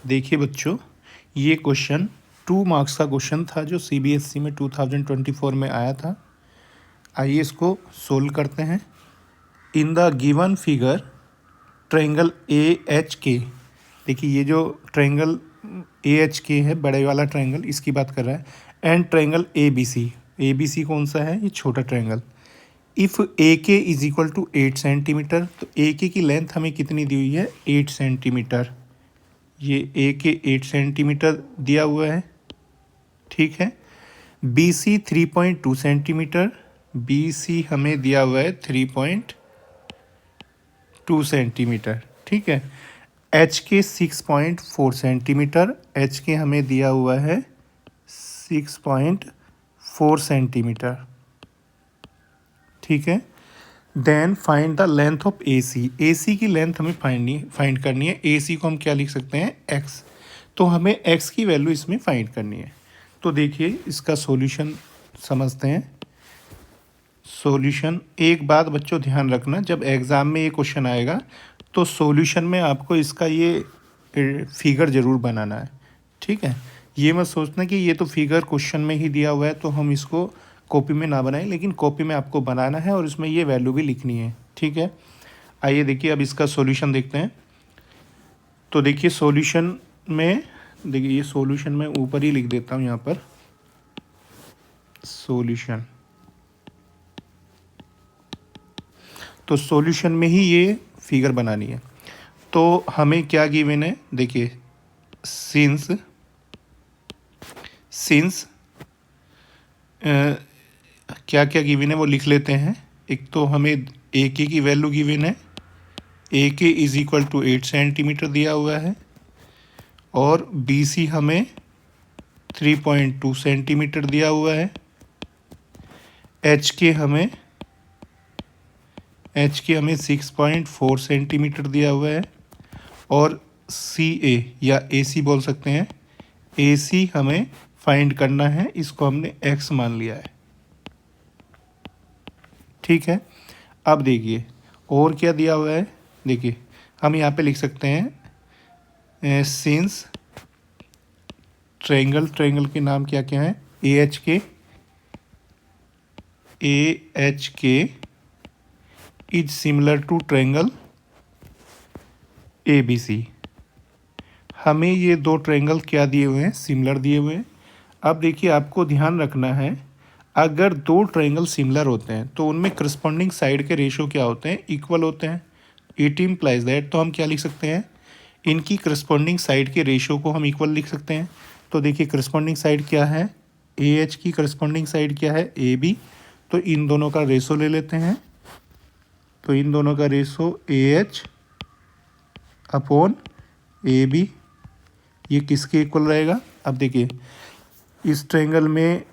देखिए बच्चों, ये क्वेश्चन 2 मार्क्स का क्वेश्चन था जो सीबीएसई में 2024 में आया था। आइए इसको सोल्व करते हैं। In the given figure triangle A H के, देखिए ये जो ट्रायंगल ए एच के है, बड़े वाला ट्रायंगल, इसकी बात कर रहा है। And triangle A B C कौन सा है? ये छोटा ट्रायंगल। इफ़ ए के इज इक्वल टू 8 सेंटीमीटर, तो ए के की लेंथ हमें कितनी दी हुई है? 8 सेंटीमीटर। ये ए के 8 सेंटीमीटर दिया हुआ है, ठीक है। B C 3.2 centimetre, B C हमें दिया हुआ है 3.2 सेंटीमीटर, ठीक है। एच के 6.4 सेंटीमीटर, एच के हमें दिया हुआ है 6.4 सेंटीमीटर, ठीक है। Then find the length of A C की लेंथ हमें फाइंड करनी है। ए सी को हम क्या लिख सकते हैं? एक्स। तो हमें एक्स की वैल्यू इसमें फाइंड करनी है। तो देखिए इसका सॉल्यूशन समझते हैं। सॉल्यूशन, एक बात बच्चों ध्यान रखना, जब एग्ज़ाम में ये क्वेश्चन आएगा तो सॉल्यूशन में आपको इसका ये फिगर ज़रूर बनाना है, ठीक है। ये मत सोचना कि ये तो फिगर क्वेश्चन में ही दिया हुआ है तो हम इसको कॉपी में ना बनाएं, लेकिन कॉपी में आपको बनाना है और इसमें ये वैल्यू भी लिखनी है, ठीक है। आइए देखिए अब इसका सॉल्यूशन देखते हैं। तो देखिए सॉल्यूशन में, देखिए ये सॉल्यूशन मैं ऊपर ही लिख देता हूँ यहाँ पर, सॉल्यूशन। तो सॉल्यूशन में ही ये फिगर बनानी है। तो हमें क्या गिवन है? देखिए सिंस क्या क्या गिवन है वो लिख लेते हैं। एक तो हमें ए के की वैल्यू गिवन है, ए के इज इक्वल टू 8 सेंटीमीटर दिया हुआ है, और बी सी हमें 3.2 सेंटीमीटर दिया हुआ है, एच के हमें 6.4 सेंटीमीटर दिया हुआ है, और सी ए या ए सी बोल सकते हैं, ए सी हमें फाइंड करना है, इसको हमने एक्स मान लिया है, ठीक है। अब देखिए और क्या दिया हुआ है। देखिए हम यहाँ पे लिख सकते हैं सिंस ट्रायंगल के नाम क्या क्या है? A H K is similar to triangle A B C. हमें ये दो ट्रायंगल क्या दिए हुए हैं? सिमिलर दिए हुए हैं। अब देखिए आपको ध्यान रखना है, अगर दो ट्रायंगल सिमिलर होते हैं तो उनमें करस्पॉन्डिंग साइड के रेशो क्या होते हैं? इक्वल होते हैं। इट इम्प्लाइज दैट, तो हम क्या लिख सकते हैं? इनकी करस्पॉन्डिंग साइड के रेशो को हम इक्वल लिख सकते हैं। तो देखिए करस्पॉन्डिंग साइड क्या है? ए एच की करस्पॉन्डिंग साइड क्या है? A B. तो इन दोनों का रेशो ले लेते हैं। तो इन दोनों का ratio A H upon A B, ये किसके इक्वल रहेगा? अब देखिए इस ट्रायंगल में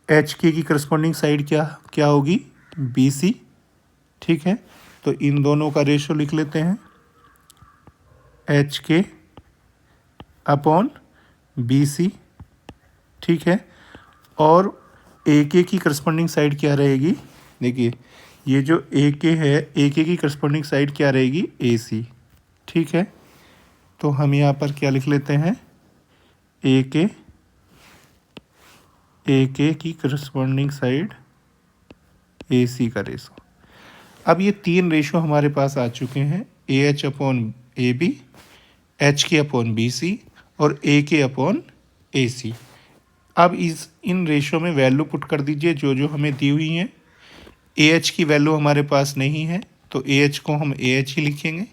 एच के की करस्पॉन्डिंग साइड क्या होगी? बी सी, ठीक है। तो इन दोनों का रेशो लिख लेते हैं, एच के अपॉन बी सी, ठीक है। और ए के की करस्पॉन्डिंग साइड क्या रहेगी? देखिए ये जो ए के है, ए के की करस्पॉन्डिंग साइड क्या रहेगी? ए सी, ठीक है। तो हम यहाँ पर क्या लिख लेते हैं? ए के की करस्पॉन्डिंग साइड ए सी का रेशो। अब ये तीन रेशो हमारे पास आ चुके हैं, A H upon A B, H K upon B C, और A K upon A C. अब इन रेशो में वैल्यू पुट कर दीजिए जो जो हमें दी हुई हैं। ए एच की वैल्यू हमारे पास नहीं है तो ए एच को हम ए एच ही लिखेंगे।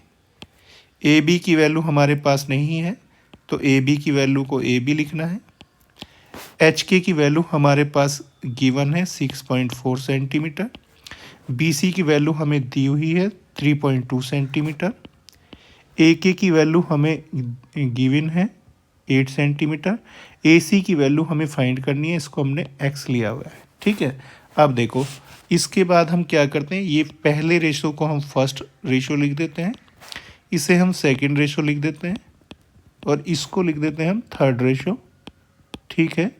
ए बी की वैल्यू हमारे पास नहीं है तो ए बी की वैल्यू को ए बी लिखना है। एच के की वैल्यू हमारे पास गिवन है 6.4 सेंटीमीटर। बी सी की वैल्यू हमें दी हुई है 3.2 सेंटीमीटर। ए के की वैल्यू हमें गिवन है 8 सेंटीमीटर। ए सी की वैल्यू हमें फाइंड करनी है, इसको हमने एक्स लिया हुआ है, ठीक है। अब देखो इसके बाद हम क्या करते हैं, ये पहले रेशो को हम फर्स्ट रेशो लिख देते हैं, इसे हम सेकंड रेशो लिख देते हैं, और इसको लिख देते हैं हम थर्ड रेशो, ठीक है।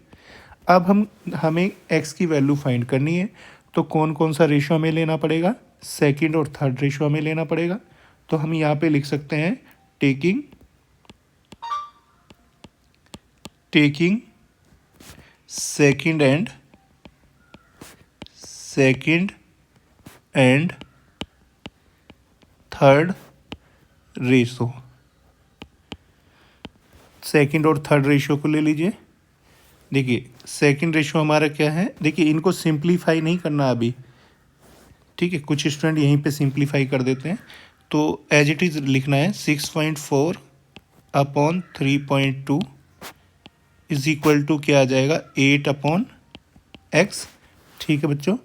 अब हमें एक्स की वैल्यू फाइंड करनी है, तो कौन कौन सा रेशो हमें लेना पड़ेगा? सेकंड और थर्ड रेशो हमें लेना पड़ेगा। तो हम यहाँ पे लिख सकते हैं taking taking second and third ratio. Second और थर्ड रेशो को ले लीजिए। देखिए सेकंड रेशो हमारा क्या है, देखिए इनको सिंप्लीफाई नहीं करना अभी, ठीक है, कुछ स्टूडेंट यहीं पे सिंप्लीफाई कर देते हैं। तो एज इट इज़ लिखना है 6.4 अपॉन 3.2 इज इक्वल टू क्या आ जाएगा 8 अपॉन एक्स। ठीक है बच्चों,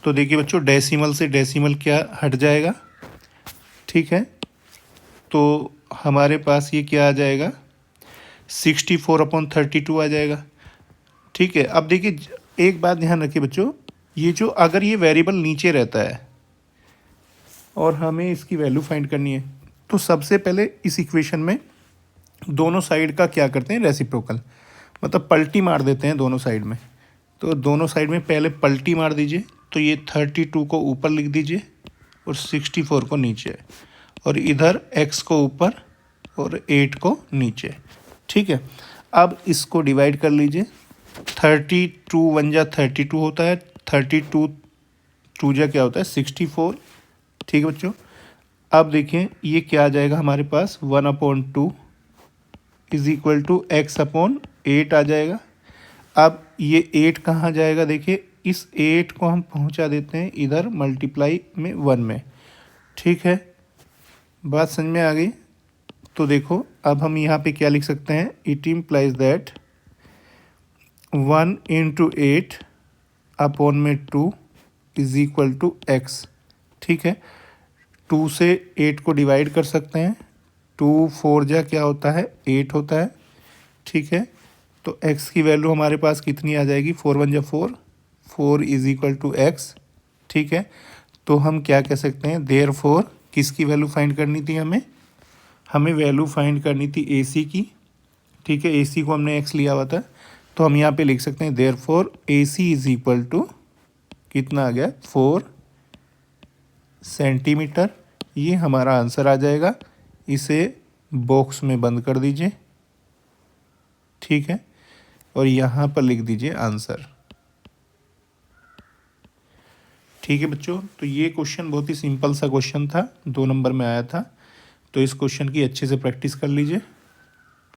तो देखिए बच्चों डेसिमल से डेसिमल क्या हट जाएगा, ठीक है, तो हमारे पास ये क्या आ जाएगा 64 अपॉन 32 आ जाएगा। ठीक है, अब देखिए एक बात ध्यान रखिए बच्चों, ये जो अगर ये वेरिएबल नीचे रहता है और हमें इसकी वैल्यू फाइंड करनी है, तो सबसे पहले इस इक्वेशन में दोनों साइड का क्या करते हैं रेसिप्रोकल, मतलब पलटी मार देते हैं दोनों साइड में। तो दोनों साइड में पहले पलटी मार दीजिए, तो ये 32 को ऊपर लिख दीजिए और 64 को नीचे, और इधर x को ऊपर और 8 को नीचे। ठीक है, अब इसको डिवाइड कर लीजिए। 32 वन जा 32 होता है, 32 टू जा क्या होता है 64। ठीक है बच्चों, अब देखिए ये क्या आ जाएगा हमारे पास 1/2 is equal to x upon 8 आ जाएगा। अब ये 8 कहाँ जाएगा, देखिए इस 8 को हम पहुंचा देते हैं इधर मल्टीप्लाई में 1 में। ठीक है, बात समझ में आ गई। तो देखो अब हम यहाँ पे क्या लिख सकते हैं, it implies that 1 into 8 upon में 2 इज इक्वल टू एक्स। ठीक है, 2 से 8 को डिवाइड कर सकते हैं, 2 4 जा क्या होता है 8 होता है। ठीक है, तो x की वैल्यू हमारे पास कितनी आ जाएगी 4 1 जा 4 इज इक्वल टू एक्स। ठीक है, तो हम क्या कह सकते हैं देयरफॉर किसकी वैल्यू फाइंड करनी थी, हमें वैल्यू फाइंड करनी थी AC की। ठीक है, AC को हमने x लिया हुआ था, तो हम यहाँ पे लिख सकते हैं therefore AC is equal to कितना आ गया 4 सेंटीमीटर। ये हमारा आंसर आ जाएगा, इसे बॉक्स में बंद कर दीजिए। ठीक है, और यहाँ पर लिख दीजिए आंसर। ठीक है बच्चों, तो ये क्वेश्चन बहुत ही सिंपल सा क्वेश्चन था, 2 नंबर में आया था। तो इस क्वेश्चन की अच्छे से प्रैक्टिस कर लीजिए।